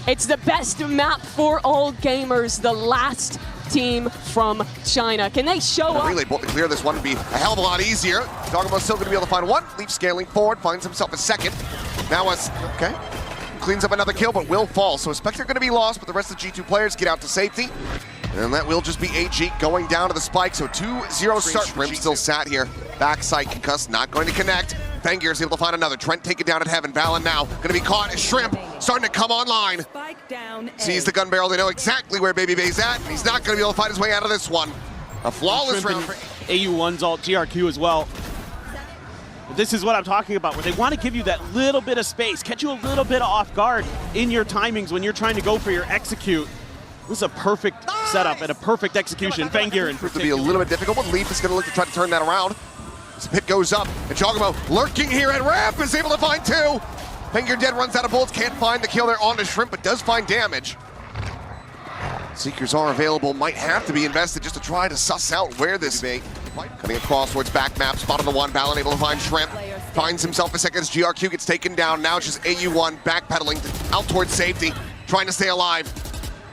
It's the best map for all gamers, the last team from China. Can they show up? Relay bolt to clear this one would be a hell of a lot easier. Dogamo still going to be able to find one. Leaf scaling forward, finds himself a second. Now okay. Cleans up another kill, but will fall. So Spectre going to be lost, but the rest of the G2 players get out to safety. And that will just be AG going down to the spike. So 2-0 start. Rim still sat here. Backside concussed, not going to connect. f4ngeer is able to find another. Trent taken down at heaven. Valen now going to be caught. Shrimp starting to come online. Sees the gun barrel. They know exactly where Baby Bay's at. He's not going to be able to find his way out of this one. A flawless round for AU1's alt GRQ as well. This is what I'm talking about, where they want to give you that little bit of space, catch you a little bit off guard in your timings when you're trying to go for your execute. This is a perfect setup and a perfect execution. f4ngeer in particular. To be a little bit difficult, but Leaf is going to look to try to turn that around. As the pit goes up, and Jogamo lurking here at ramp is able to find two. f4ngeer dead, runs out of bullets, can't find the kill there on the Shrimp, but does find damage. Seekers are available, might have to be invested just to try to suss out where this may. Coming across towards back map, spot on the one, Valen able to find Shrimp. Finds himself a second as GRQ gets taken down. Now it's just AU1 backpedaling out towards safety, trying to stay alive.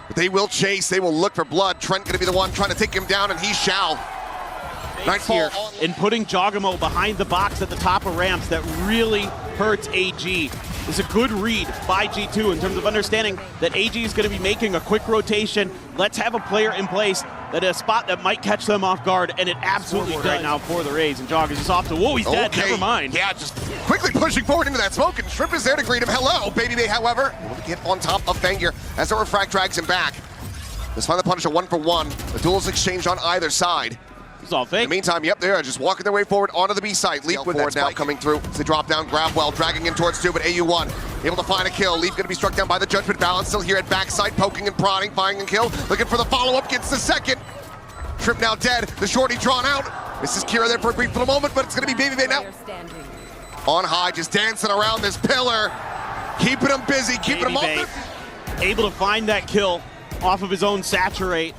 But they will chase, they will look for blood. Trent gonna be the one trying to take him down, and he shall. Nightfall in putting Jogamo behind the box at the top of ramps that really hurts AG. Is a good read by G2 in terms of understanding that AG is going to be making a quick rotation. Let's have a player in place that a spot that might catch them off guard, and it absolutely does right now for the Rays. And Jog is just off to, whoa, he's dead, never mind. Yeah, just quickly pushing forward into that smoke, and Shrimp is there to greet him. Hello, Baby Bay, however, will get on top of f4ngeer as the refract drags him back. Let's find the Punisher 1-for-1. The duels exchange on either side. It's all fake. In the meantime, yep, they are just walking their way forward onto the B site. Leaf with forward now coming through. As they drop down, grab well, dragging in towards two, but AU1 able to find a kill. Leaf going to be struck down by the Judgment. Balance still here at backside, poking and prodding, finding and kill. Looking for the follow-up, gets the second. Trip now dead, the shorty drawn out. This is Kira there for a brief little moment, but it's going to be Baby Bay now. On high, just dancing around this pillar. Keeping him busy, keeping him open. Able to find that kill off of his own saturate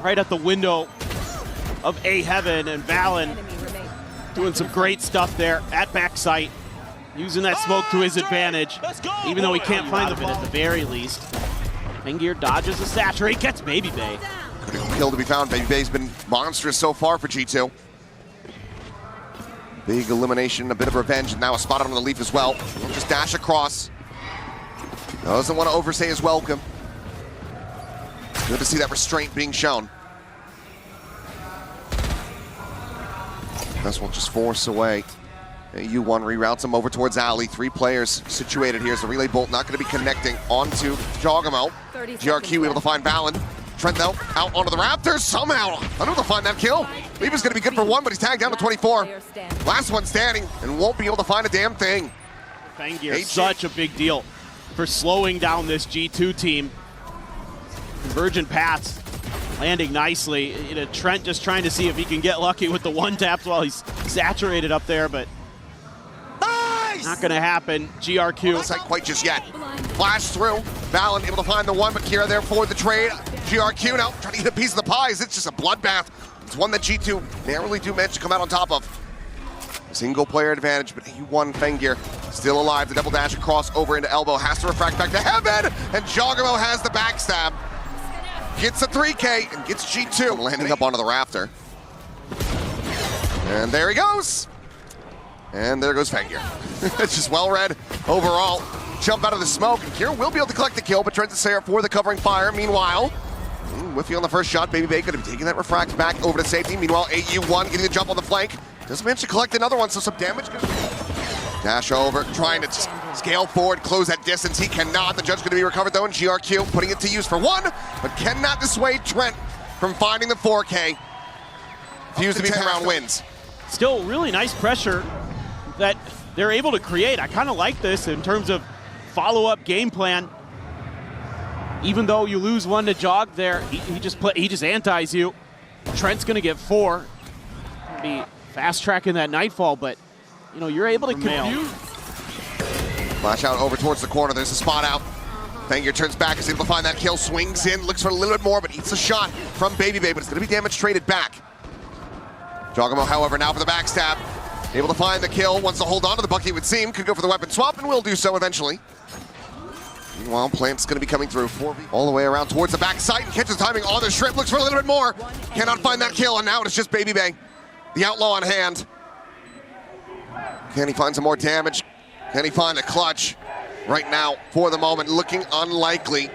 right at the window of A Heaven, and Valen doing some great stuff there at backside, using that smoke to his advantage, even though he can't find the at the very least. f4ngeer dodges the saturate, gets Baby Bay. Critical kill to be found. Baby Bay's been monstrous so far for G2. Big elimination, a bit of revenge, and now a spot on the Leaf as well. He'll just dash across. Doesn't want to overstay his welcome. Good to see that restraint being shown. This will just force away. U1 reroutes him over towards Alley. Three players situated here as the relay bolt not going to be connecting onto Jogamo. GRQ able to find Valen. Trent though out onto the Raptors somehow. Unable to find that kill. Leaf is going to be good for one, but he's tagged down to 24. Last one standing and won't be able to find a damn thing. f4ngeer, such a big deal for slowing down this G2 team. Convergent paths landing nicely. Trent just trying to see if he can get lucky with the one taps while he's saturated up there, but not gonna happen. GRQ. Not quite just yet. Flash through. Valen able to find the one, but Kira there for the trade. GRQ now trying to get a piece of the pies. It's just a bloodbath. It's one that G2 narrowly do manage to come out on top of. Single player advantage, but U1 f4ngeer still alive. The double dash across over into elbow. Has to refract back to heaven, and Jogamo has the backstab. Gets a 3K and gets G2 landing up onto the rafter. And there he goes. And there goes f4ngeer. It's just well read overall. Jump out of the smoke, and Kira will be able to collect the kill, but Trent to Sarah for the covering fire. Meanwhile, Whiffy on the first shot. Baby Bay could have taken that refract back over to safety. Meanwhile, AU1 getting the jump on the flank. Doesn't manage to collect another one, so some damage. Dash over, trying to just scale forward, close that distance. He cannot. The judge going to be recovered though, and GRQ putting it to use for one, but cannot dissuade Trent from finding the 4K. Fuse to be 10-round wins. Still really nice pressure that they're able to create. I kind of like this in terms of follow-up game plan. Even though you lose one to Jog there, he just antis you. Trent's going to get 4. Be fast-tracking that Nightfall, but you know, you're able to confuse. Flash out over towards the corner. There's a spot out. f4ngeer turns back, is able to find that kill, swings in, looks for a little bit more, but eats a shot from Baby Bay, but it's going to be damage traded back. Jogamo, however, now for the backstab. Able to find the kill, wants to hold on to the bucket, it would seem. Could go for the weapon swap, and will do so eventually. Meanwhile, Plant's going to be coming through 4v all the way around towards the backside and catches timing on the Shrimp. Looks for a little bit more. Cannot find that kill, and now it's just Baby Bay, the outlaw on hand. Can he find some more damage? Can he find a clutch? Right now, for the moment, looking unlikely.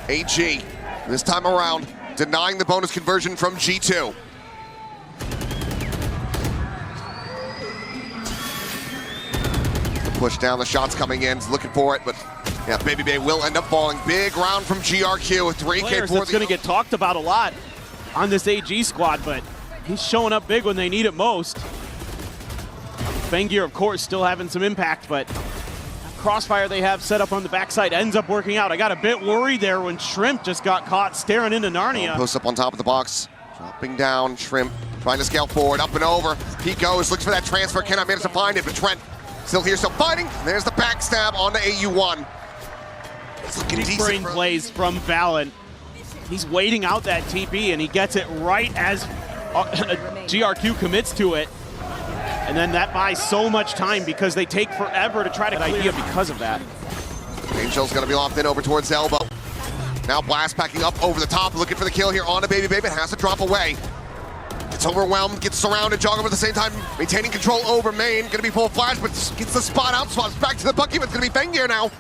AG, this time around, denying the bonus conversion from G2. Push down, the shots coming in, he's looking for it, but yeah, Baby Bay will end up falling. Big round from GRQ with 3K4. That's going to get talked about a lot on this AG squad, but he's showing up big when they need it most. f4ngeer, of course, still having some impact, but crossfire they have set up on the backside ends up working out. I got a bit worried there when Shrimp just got caught staring into Narnia. Post up on top of the box, dropping down, Shrimp trying to scale forward, up and over. He goes, looks for that transfer, cannot manage to find it, but Trent still here, still fighting. There's the backstab on the AU1. It's looking decent. Brain plays from Valen. He's waiting out that TP, and he gets it right as GRQ commits to it. And then that buys so much time because they take forever to try to clear idea because of that. Angel's gonna be locked in over towards the elbow. Now Blast packing up over the top, looking for the kill here on a Baby Baby. Has to drop away. Gets overwhelmed, gets surrounded, Jogger at the same time, maintaining control over main. Gonna be full flash, but gets the spot out, swaps back to the bucky, but it's gonna be f4ngeer now.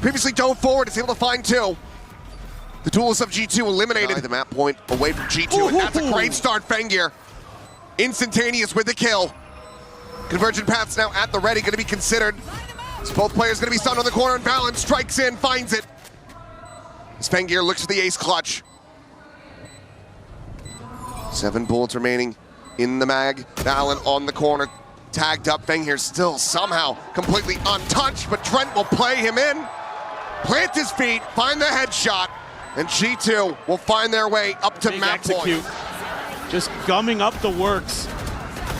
Previously dove forward, is able to find two. The duelists of G2 eliminated. The map point away from G2, and that's a great start, f4ngeer. Instantaneous with the kill. Convergent paths now at the ready, gonna be considered. So both players gonna be stunned on the corner, and Valen strikes in, finds it. As f4ngeer looks for the ace clutch. 7 bullets remaining in the mag. Valen on the corner, tagged up. f4ngeer still somehow completely untouched, but Trent will play him in. Plant his feet, find the headshot, and G2 will find their way up to map point. Just gumming up the works.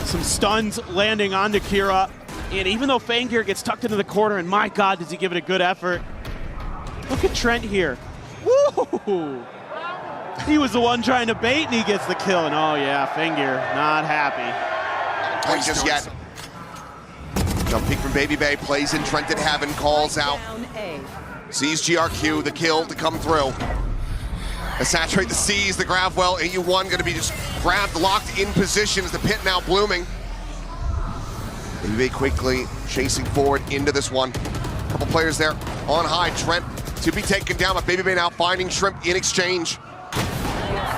Some stuns landing onto Kira. And even though f4ngeer gets tucked into the corner, and my God, does he give it a good effort. Look at Trent here. Woo! He was the one trying to bait, and he gets the kill. And oh yeah, f4ngeer not happy. Not just yet. Jump peek from Baby Bay, plays in Trent at Heaven, calls out. Sees GRQ, the kill to come through. The saturate, the C's, the grab well. AU1 gonna be just grabbed, locked in position as the pit now blooming. Baby Bay quickly chasing forward into this one. Couple players there on high. Trent to be taken down, but Baby Bay now finding Shrimp in exchange.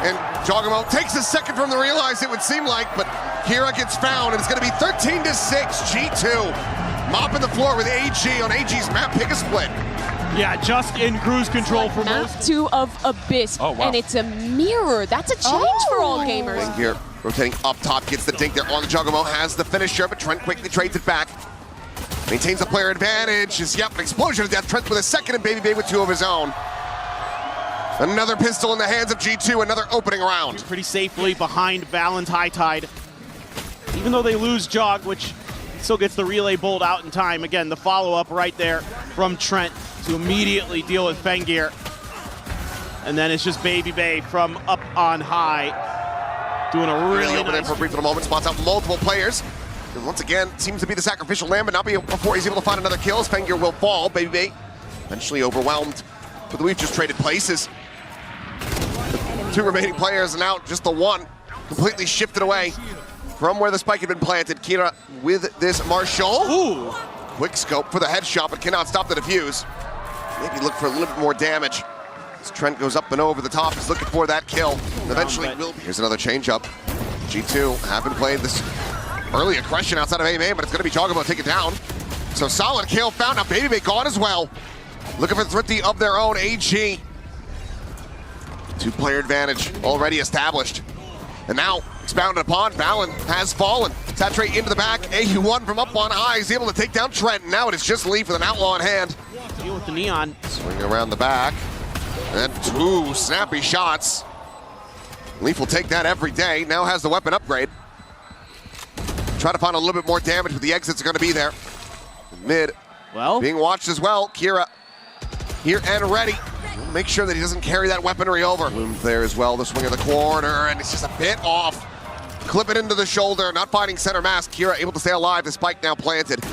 And Jogamo takes a second from the realize, it would seem like, but Kira gets found, and it's gonna be 13-6, G2. Mopping the floor with AG on AG's map pick a split. Yeah, just in cruise control for map most. 2 of Abyss, and it's a mirror. That's a change for all gamers. f4ngeer rotating up top, gets the dink there on the Juggermo, has the finisher, but Trent quickly trades it back. Maintains the player advantage. Yep, an explosion of death. Trent with a second, and Baby Bay with 2 of his own. Another pistol in the hands of G2, another opening round. Pretty safely behind Valen's High Tide. Even though they lose Jog, which still gets the relay bolt out in time. Again, the follow-up right there from Trent to immediately deal with f4ngeer. And then it's just Baby Bay from up on high, doing a really nice for a brief little moment, spots out multiple players. And once again, seems to be the sacrificial lamb, but not before he's able to find another kill. As f4ngeer will fall. Baby Bay eventually overwhelmed. But we've just traded places. The 2 remaining players, and now just the 1 completely shifted away from where the spike had been planted. Kira with this Marshall. Ooh. Quick scope for the headshot, but cannot stop the defuse. Maybe look for a little bit more damage. As Trent goes up and over the top, he's looking for that kill. Eventually will be. Here's another change up. G2 haven't played this early aggression outside of AMA, but it's gonna be Jogamo take it down. So solid kill found. Now Baby Bay gone as well. Looking for thrifty of their own. AG. 2-player advantage already established. And now, expounded upon, Valen has fallen. Saturate into the back. AU1 from up on high is able to take down Trent. Now it is just Leaf with an outlaw in hand. Deal with the neon. Swing around the back. And 2 snappy shots. Leaf will take that every day. Now has the weapon upgrade. Try to find a little bit more damage, but the exits are going to be there. Mid. Well, being watched as well. Kira here and ready. Make sure that he doesn't carry that weaponry over. Bloom there as well, the swing of the corner, and it's just a bit off. Clip it into the shoulder, not finding center mass. Kira able to stay alive, the spike now planted.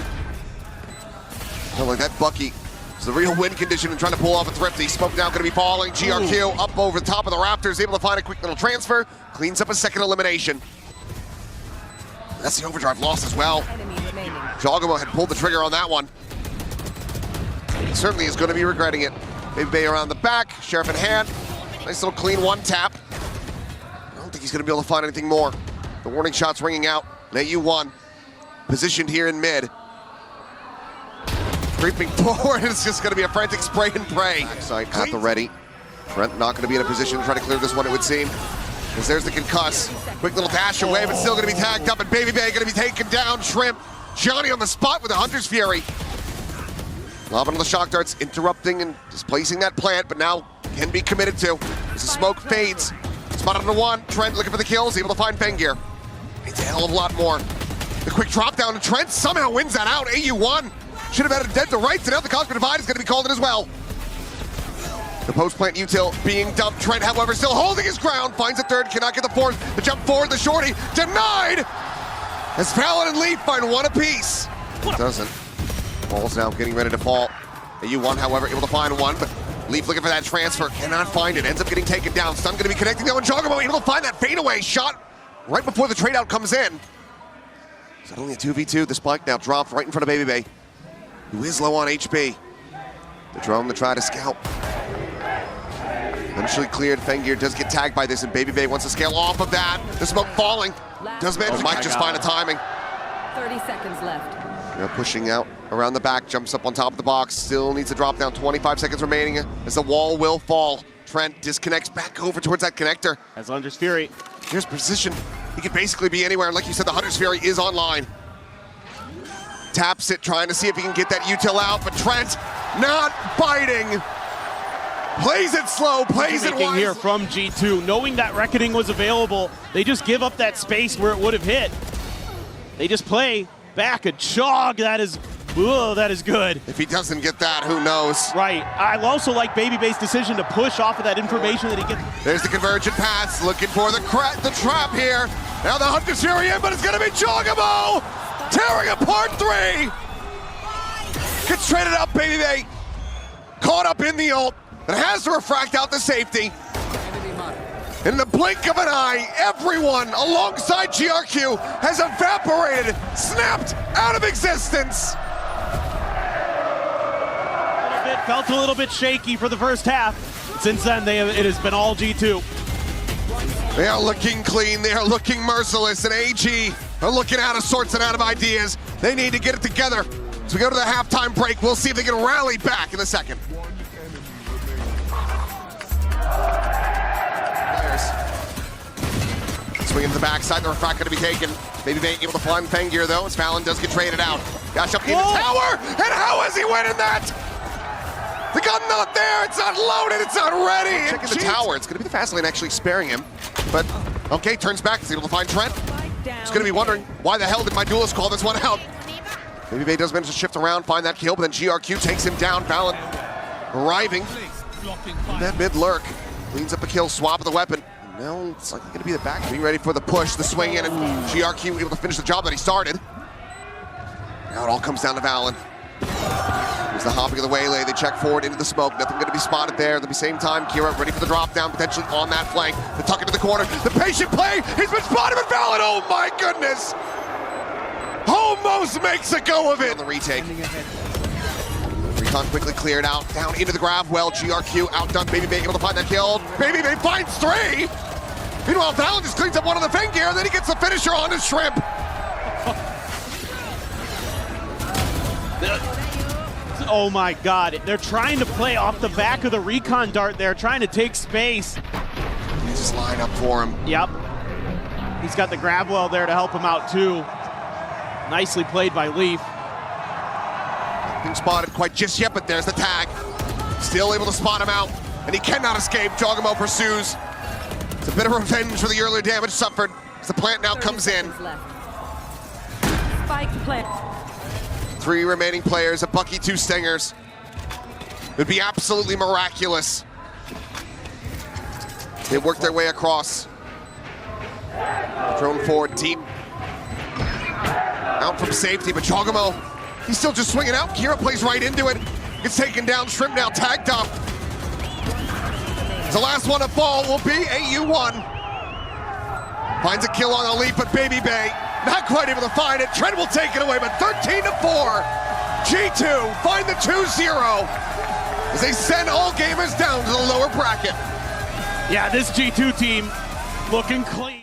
Felt like that Bucky It's the real win condition and trying to pull off a thrifty. Smoke now going to be falling. GRQ up over the top of the Raptors, able to find a quick little transfer. Cleans up a second elimination. That's the overdrive loss as well. Jogamo had pulled the trigger on that one. He certainly is going to be regretting it. Baby Bay around the back, Sheriff in hand. Nice little clean one tap. I don't think he's going to be able to find anything more. The warning shot's ringing out. AU1 positioned here in mid. Creeping forward, it's just going to be a frantic spray and pray. Backside at the ready. Trent not going to be in a position to try to clear this one, it would seem. Because there's the concuss. Quick little dash away, but still going to be tagged up, and Baby Bay going to be taken down. Shrimp, Johnny on the spot with a Hunter's Fury. Lobbing on the shock darts, interrupting and displacing that plant, but now can be committed to. As the smoke fades. Spotted on the one, Trent looking for the kills, able to find f4ngeer. Needs a hell of a lot more. The quick drop down, and Trent somehow wins that out. AU1. Should have had a dead to right, so now the Cosmic Divide is going to be called in as well. The post-plant util being dumped. Trent, however, still holding his ground. Finds a third, cannot get the fourth. The jump forward, the shorty, denied! As Fallon and Leaf find one apiece. Doesn't. Ball's now getting ready to fall. AU1, however, able to find one, but Leaf looking for that transfer, cannot find it. Ends up getting taken down. Stun going to be connecting though, and Jogamo able to find that fadeaway shot right before the trade out comes in. Is that only a 2v2? The spike now dropped right in front of Baby Bay, who is low on HP. The drone to try to scalp. Eventually cleared. f4ngeer does get tagged by this, and Baby Bay wants to scale off of that. The smoke falling. Does manage Mike just find a timing. 30 seconds left. Now pushing out around the back, jumps up on top of the box. Still needs to drop down. 25 seconds remaining as the wall will fall. Trent disconnects back over towards that connector. Has Hunter's Fury. Here's position. He could basically be anywhere. And like you said, the Hunter's Fury is online. Taps it, trying to see if he can get that util out, but Trent not biting. Plays it slow, plays it wise. Here from G2, knowing that Reckoning was available, they just give up that space where it would have hit. They just play back a jog. That is good. If he doesn't get that, who knows? Right. I also like Baby Bay's decision to push off of that information that he gets. There's the convergent pass, looking for the trap here. Now the Hunter's Fury in, but it's going to be Jogamo tearing apart 3. Gets traded up, Baby Bay. Caught up in the ult, and has to refract out the safety. In the blink of an eye, everyone alongside GRQ has evaporated, snapped out of existence. Felt a little bit shaky for the first half. Since then, it has been all G2. They are looking clean, they are looking merciless, and AG are looking out of sorts and out of ideas. They need to get it together. So we go to the halftime break. We'll see if they can rally back in a second. Swinging to the backside, the refract going to be taken. Baby Bay able to find f4ngeer though, as Fallon does get traded out. Gosh, up in the tower, and how is he winning that? The gun not there, it's not loaded, it's not ready. Checking the tower, it's going to be the fast lane actually sparing him. But, okay, turns back, he's able to find Trent. He's going to be wondering, why the hell did my duelist call this one out? Baby Bay does manage to shift around, find that kill, but then GRQ takes him down. Fallon arriving in that mid lurk. Cleans up a kill, swap of the weapon. Now it's like going to be the back. Being ready for the push, the swing in, and GRQ able to finish the job that he started. Now it all comes down to Fallon. There's the hopping of the waylay. They check forward into the smoke. Nothing going to be spotted there. At the same time, Kira ready for the drop down, potentially on that flank. The tuck into the corner. The patient play. He's been spotted with Fallon. Oh my goodness! Almost makes a go of it. On the retake. Recon quickly cleared out, down into the grab well. GRQ outdone. Baby Bay able to find that kill. Baby Bay finds 3. Meanwhile, Fallon just cleans up one of the f4ngeer, and then he gets the finisher on his shrimp. Oh my God, they're trying to play off the back of the recon dart there, trying to take space. They just line up for him. Yep. He's got the grab well there to help him out too. Nicely played by Leaf. Nothing spotted quite just yet, but there's the tag. Still able to spot him out, and he cannot escape. Jogamo pursues. It's a bit of revenge for the earlier damage suffered as the plant now comes in. Spike plant. 3 remaining players, a Bucky, 2 Stingers. It would be absolutely miraculous. They worked their way across. Thrown forward deep. Out from safety, but Jogamo, he's still just swinging out. Kira plays right into it. gets taken down. Shrimp now tagged up. The last one to fall will be AU1. Finds a kill on the leap, but Baby Bay not quite able to find it. Trent will take it away, but 13-4. G2 find the 2-0 as they send all gamers down to the lower bracket. Yeah, this G2 team looking clean.